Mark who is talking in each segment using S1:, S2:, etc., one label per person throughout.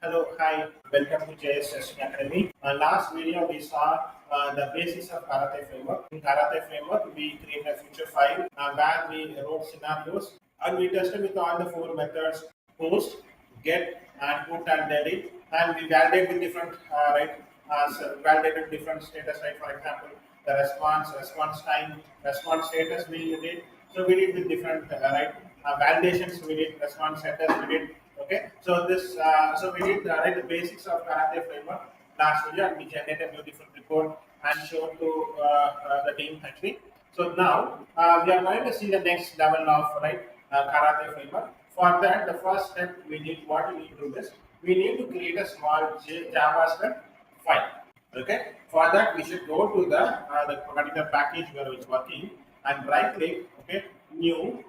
S1: Hello, hi, welcome to JS Academy. Last video we saw the basics of Karate framework. In Karate framework, we create a future file where we wrote scenarios and we tested with all the four methods: post, get, and put and delete. And we validate with different validated different status. Right, for example, the response time, response status we did. So we did with different validations. We did response status. We did. Okay, so so we did the basics of Karate framework last video, and we generated a beautiful report and showed to the team actually. So now we are going to see the next level of Karate framework. For that, the first step we need what we need to do is we need to create a small JavaScript file. Okay, for that we should go to the particular package where it's working and right click. Okay, new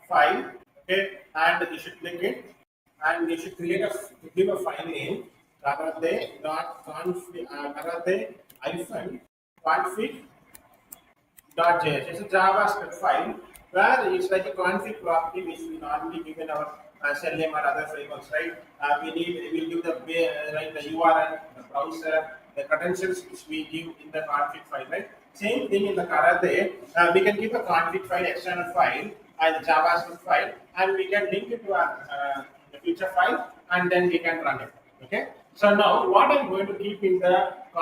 S1: file. Okay, and you should click it and you should give a file name karate hyphen config.js. It's a JavaScript file where it's like a config property which we normally give in our Selenium or other frameworks, right? We'll give the URL, the browser, the credentials which we give in the config file, right? Same thing in the Karate, we can give a config file, external file, and JavaScript file, and we can link it to our the future file, and then we can run it. Okay. So now what I'm going to keep in the the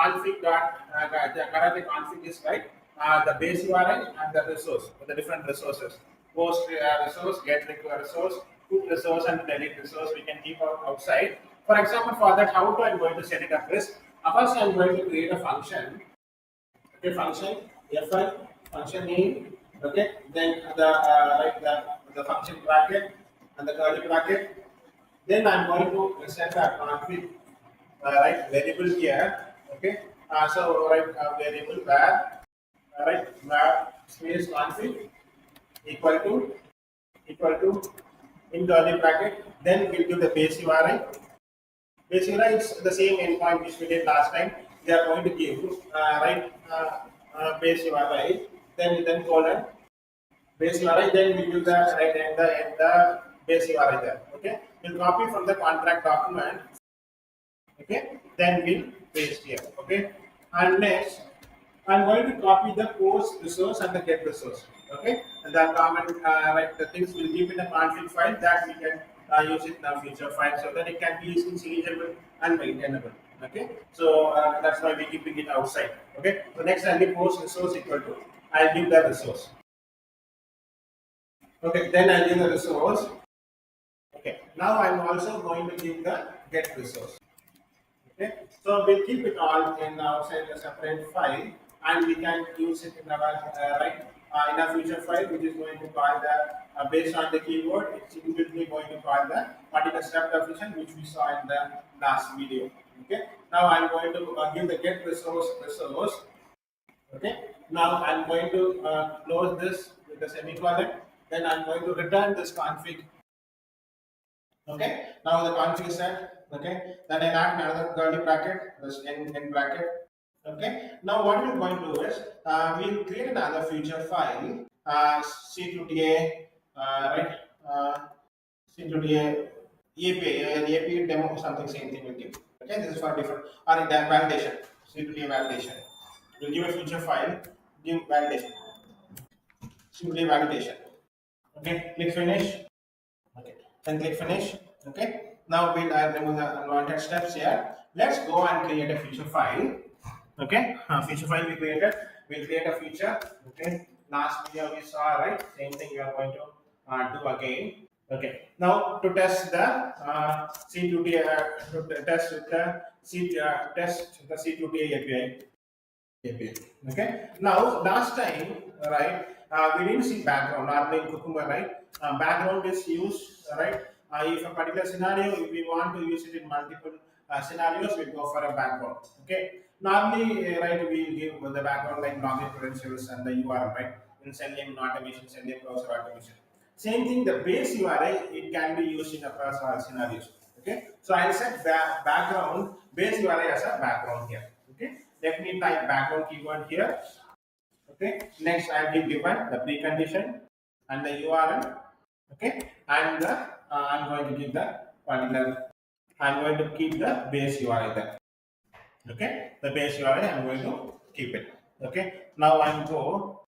S1: Karate config is the base URL and the resource, the different resources. Post resource, get resource, put resource, and delete resource. We can keep outside. For example, for that, how to I'm going to set it up is first I'm going to create a function. Okay, function fn function name. Okay, then the function bracket and the curly bracket. Then I'm going to set a config variable here. Okay, variable where where space config equal to equal to in curly bracket. Then we'll give the base URI. Base URI is the same endpoint which we did last time. We are going to give base URI. Then colon base URI. Then we give the the base URI there. Okay. We'll copy from the contract document. Okay, then we'll paste here. Okay, and next I'm going to copy the post resource and the get resource. Okay, and the common the things will keep in the config file that we can use it in our future file so that it can be serializable and maintainable. Okay, so that's why we're keeping it outside. Okay, so next I'll give post resource equal to I'll give the resource. Okay, then I'll give the resource. Okay, now I'm also going to give the get resource. Okay, so we'll keep it all in outside the separate file, and we can use it in our in a future file, which is going to call the based on the keyword. It's immediately going to call the particular step definition, which we saw in the last video. Okay, now I'm going to give the get resource. Okay, now I'm going to close this with the semicolon. Then I'm going to return this config. Okay, now the config is set. Okay, then I add another curly bracket, this in bracket. Okay, now what we're going to do is we'll create another future file, C2DA, C2DA API demo, something same thing will give. Okay, this is for different, or in that validation, C2DA validation. We'll give a future file, give validation, C2DA validation. Okay, click finish. Okay, then click finish. Okay, now we'll remove the unwanted steps here. Let's go and create a feature file. Okay, feature file we created. We'll create a feature. Okay, last video we saw, right? Same thing we are going to do again. Okay, now to test the C2D, to test with the test the C2D API. Okay. Now, last time, we didn't see background. Normally in Cucumber, background is used, if a particular scenario, if we want to use it in multiple scenarios, we go for a background. Okay. Normally, we give the background like login credentials and the URL, right? In Selenium automation, Selenium browser automation. Same thing, the base URI, it can be used in across all scenarios. Okay. So I'll set background, base URI as a background here. Okay. Let me type background keyword here. Okay. Next, I will given the precondition and the URL. Okay. And I'm going to give the particular I'm going to keep the base URI there. Okay, the base URI I'm going to keep it. Okay, now I'm go.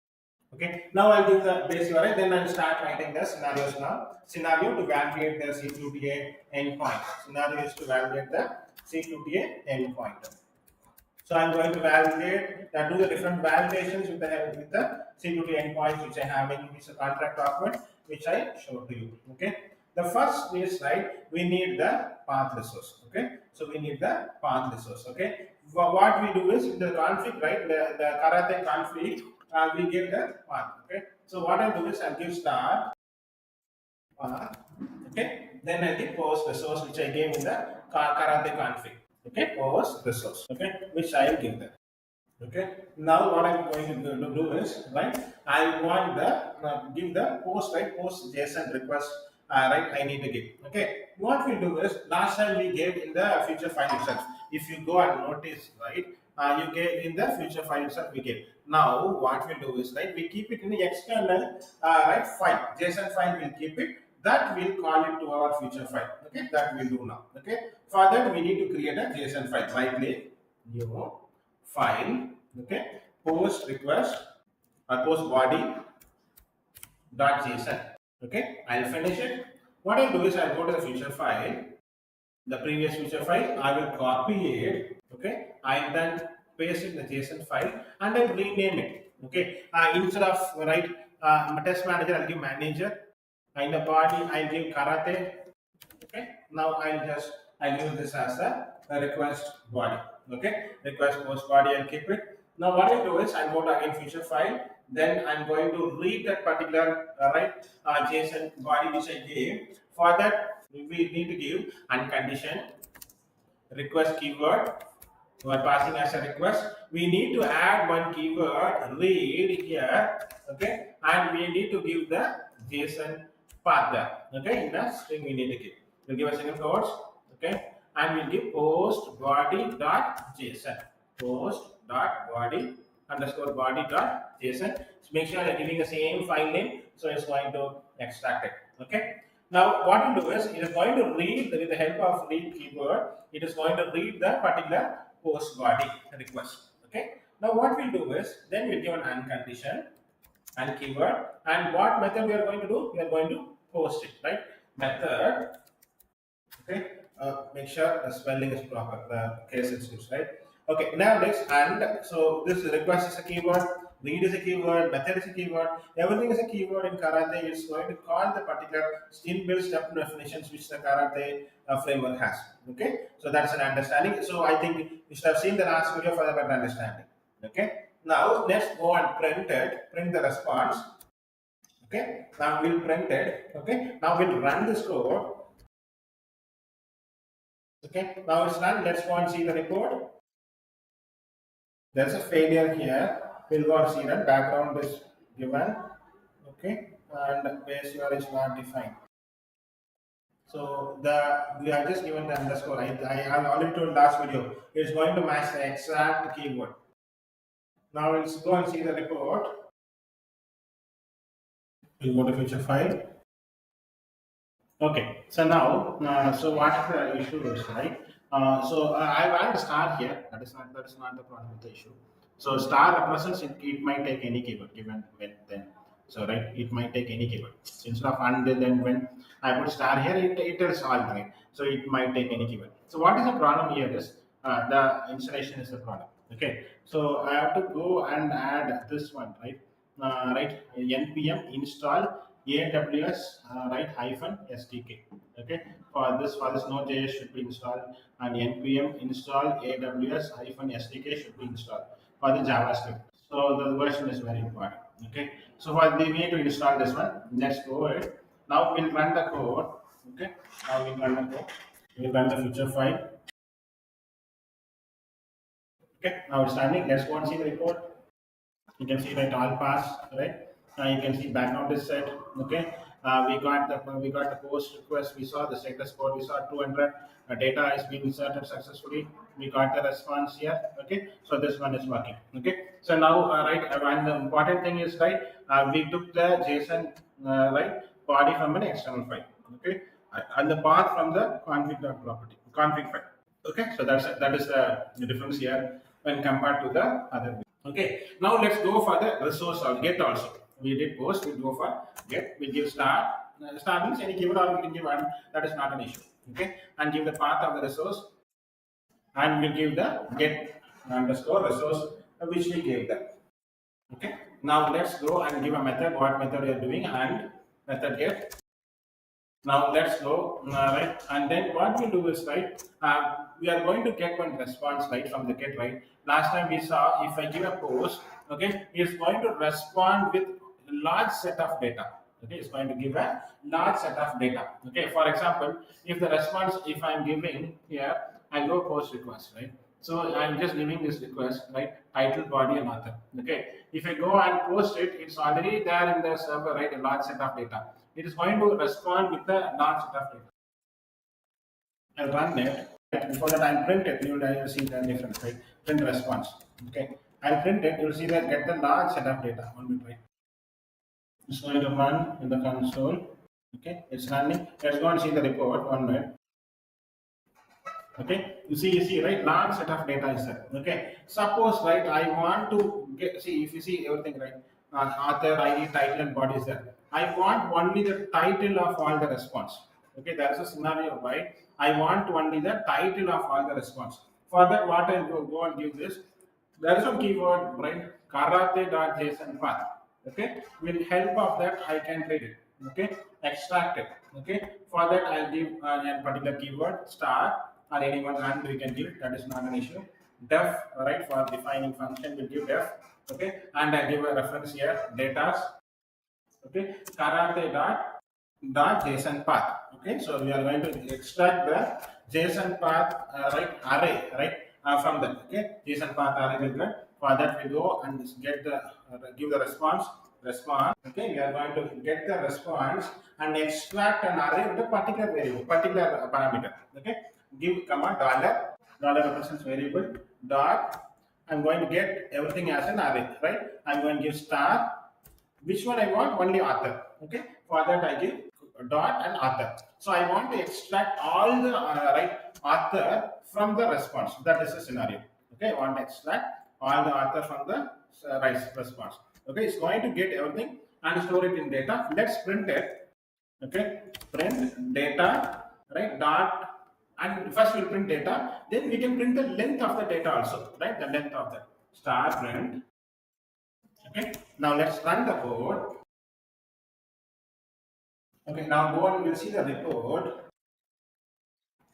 S1: Okay, now I'll give the base URI, then I'll start writing the scenarios now. Scenario to validate the C2TA endpoint. Scenario is to validate the C2TA endpoint. So I'm going to validate, do the different validations with the help with the security endpoints which I have in this contract document, which I showed to you. Okay. The first is right. We need the path resource. Okay. So we need the path resource. Okay. What we do is in the config, right? The karate config, we get the path. Okay. So what I do is I give start path. Okay. Then I give post resource which I gave in the karate config. Okay. Post resource. Okay. Which I will give them. Okay. Now what I'm going to do is right. I want the give the post right post JSON request right. I need to give. Okay. What we do is last time we gave in the future file itself. If you go and notice right, you gave in the future file itself we gave. Now what we do is right. We keep it in the external right file JSON file. We'll keep it. That will call it to our future file. Okay. That we'll do now. Okay. For that we need to create a JSON file. Right click new file, okay, post request or post body dot json. Okay, I'll finish it. What I'll do is I'll go to the future file, the previous future file. I will copy it. Okay, I'll then paste it in the JSON file and I'll rename it. Okay, instead of right test manager, I'll give manager. In the body, I'll give karate. Okay, now I'll use this as a request body. Okay, request post body, I'll keep it. Now what I do is I go to again feature file, then I'm going to read that particular JSON body which I gave. For that we need to give uncondition request keyword. We are passing as a request. We need to add one keyword read here. Okay, and we need to give the JSON path there. Okay, in the string we need to give. We'll give a single quotes. Okay, and we'll give post body dot JSON. Post dot body underscore body dot JSON. So make sure you're giving the same file name, so it's going to extract it. Okay. Now what we'll do is it is going to read with the help of read keyword. It is going to read the particular post body request. Okay. Now what we'll do is then we'll give an uncondition and keyword, and what method we are going to do? We are going to post it, right? Method. Okay. Make sure the spelling is proper, the case sensitive, right? Okay. Now this and so this request is a keyword, read is a keyword, method is a keyword, everything is a keyword in karate. It's going to call the particular inbuilt step definitions which the karate framework has. Okay. So that's an understanding. So I think you should have seen the last video for the better understanding. Okay. Now let's go and print it, print the response. Okay. Now we'll print it. Okay. Now we'll run this code. Okay, now it's run. Let's go and see the report. There's a failure here. We'll go and see that background is given. Okay, and base URL is not defined. So we are just given the underscore. I have already told last video. It's going to match the exact keyword. Now let's go and see the report. We'll go to feature file. Okay, so now, so what is the issue is, right? I want to start here. That is not the problem with the issue. So star represents it might take any keyword given when then. So right, it might take any keyword. So instead of until then when I put star here, it is all right. So it might take any keyword. So what is the problem here is the installation is the problem. Okay, so I have to go and add this one, right? Right, npm install AWS right hyphen SDK. Okay, for this Node.js should be installed, and npm install AWS hyphen SDK should be installed for the JavaScript. So the version is very important. Okay, so for the we need to install this one. Let's go ahead. Now we'll run the code. Okay, now we'll run the code. We'll run the feature file. Okay, now it's running. Let's go and see the report. You can see that all pass, right? You can see background is set. Okay, we got the post request. We saw the status code. We saw 200 data is being inserted successfully. We got the response here. Okay, so this one is working. Okay, so now right, and the important thing is right, we took the JSON right body from an external file. Okay, and the path from the config.property. config file. Okay, so that is the difference here when compared to the other. Okay, now let's go for the resource or get also. We did post, we go for get, we give star. Star means any keyword or we can give one, that is not an issue. Okay, and give the path of the resource and we'll give the get underscore resource which we gave them. Okay, now let's go and give a method, what method we are doing and method get. Now let's go right, and then what we do is right. We are going to get one response right from the get right. Last time we saw if I give a post, okay, it's going to respond with a large set of data. Okay, it's going to give a large set of data. Okay, for example, if the response, if I'm giving here, I go post request right. So I'm just giving this request right, title, body, and author. Okay, if I go and post it, it's already there in the server right, a large set of data. It is going to respond with the large set of data. I'll run it. Before that, I'll print it. You will see the difference, right? Print response. Okay. I'll print it. You'll see that get the large set of data. 1 minute, right? It's going to run in the console. Okay. It's running. Let's go and see the report. 1 minute. Okay. You see, right? Large set of data is there. Okay. Suppose, right, I want to get, see, if you see everything, right? Author, ID, title, and body is there. I want only the title of all the response. Okay, there is a scenario, right? I want only the title of all the response. For that, what I'll go and give this. There is some keyword, right? Karate.json path. Okay, with help of that, I can read it. Okay, extract it. Okay, for that, I'll give a particular keyword star or anyone, and we can give, that is not an issue. Def, right, for defining function, we'll give def. Okay, and I give a reference here, datas. Okay, karate dot json path. Okay, so we are going to extract the json path right array right from that. Okay, json path array will get. For that we go and get the give the response. Okay, we are going to get the response and extract an array with a particular variable, particular parameter. Okay, give command dollar represents variable dot. I'm going to get everything as an array, right? I'm going to give star. Which one I want? Only author. Okay. For that I give dot and author. So I want to extract all the right author from the response. That is the scenario. Okay. I want to extract all the author from the response. Okay. It's going to get everything and store it in data. Let's print it. Okay. Print data. Right. Dot. And first we'll print data. Then we can print the length of the data also. Right. The length of the star print. Okay, now let's run the code. Okay, now go and we'll see the report.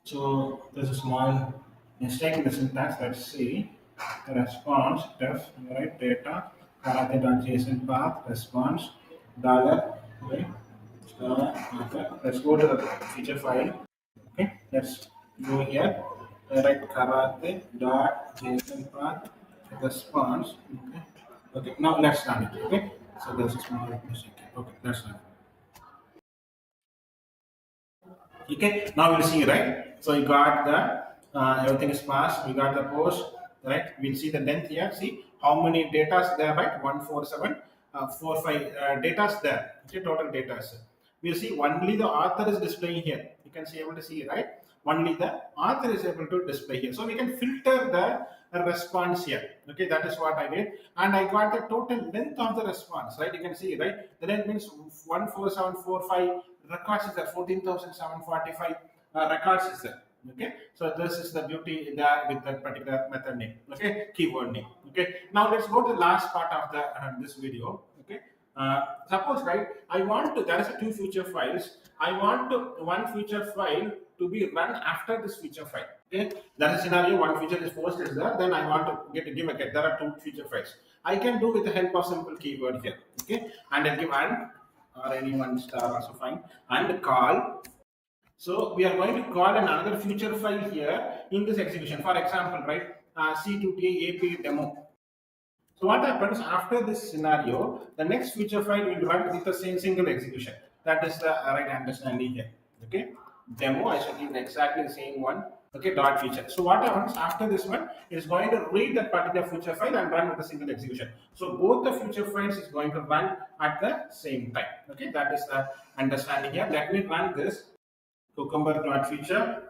S1: So there's a small mistake in the syntax. Let's see the response def right data karate.json path response dollar right star okay. Let's go to the feature file. Okay, let's go here. Right karate.json path response. Okay. Okay, now let's run it. Okay, so there's a small mistake. Okay, let's run it. Okay, now we'll see, right? So you got the everything is passed. We got the post, right? We'll see the length here. See how many data is there, right? 147, 45 data is there. Okay, total data is there. We'll see only the author is displaying here. You can see able to see, right? Only the author is able to display here. So we can filter the response here. Okay, that is what I did. And I got the total length of the response, right? You can see, right? The length means 14745 records is there, 14,745 records is there. Okay, so this is the beauty there with that particular method name. Okay, keyword name. Okay, now let's go to the last part of the this video. Okay, suppose right, I want to, there is a two feature files. I want to one feature file to be run after this feature file. Okay, that is scenario. One feature is post is there. Then I want to give a get. There are two feature files. I can do with the help of simple keyword here. Okay, and I'll give and or any one star also fine and call. So we are going to call another feature file here in this execution. For example, right, C2TA API demo. So what happens after this scenario, the next feature file will run with the same single execution. That is the right understanding here. Okay, demo, I should give exactly the same one. Okay, dot feature. So what happens after this one, it is going to read that particular feature file and run with a single execution. So both the feature files is going to run at the same time. Okay, that is the understanding here. Let me run this cucumber dot feature.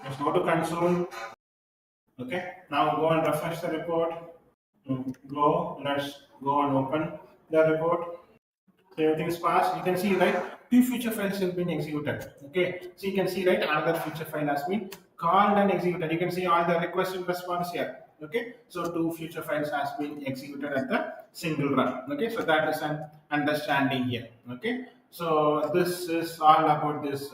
S1: Just go to console. Okay. Now go and refresh the report. Go. Let's go and open the report. So everything is passed. You can see, right, two future files have been executed. Okay, so you can see, right, another future file has been called and executed. You can see all the request and response here. Okay, so two future files has been executed at the single run. Okay, so that is an understanding here. Okay, so this is all about this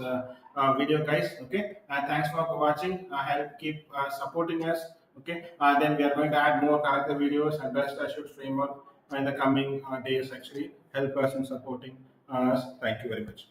S1: video, guys. Okay, thanks for watching. Help keep supporting us. Okay, then we are going to add more character videos and best assured framework in the coming days. Actually, help us in supporting us. Thank you very much.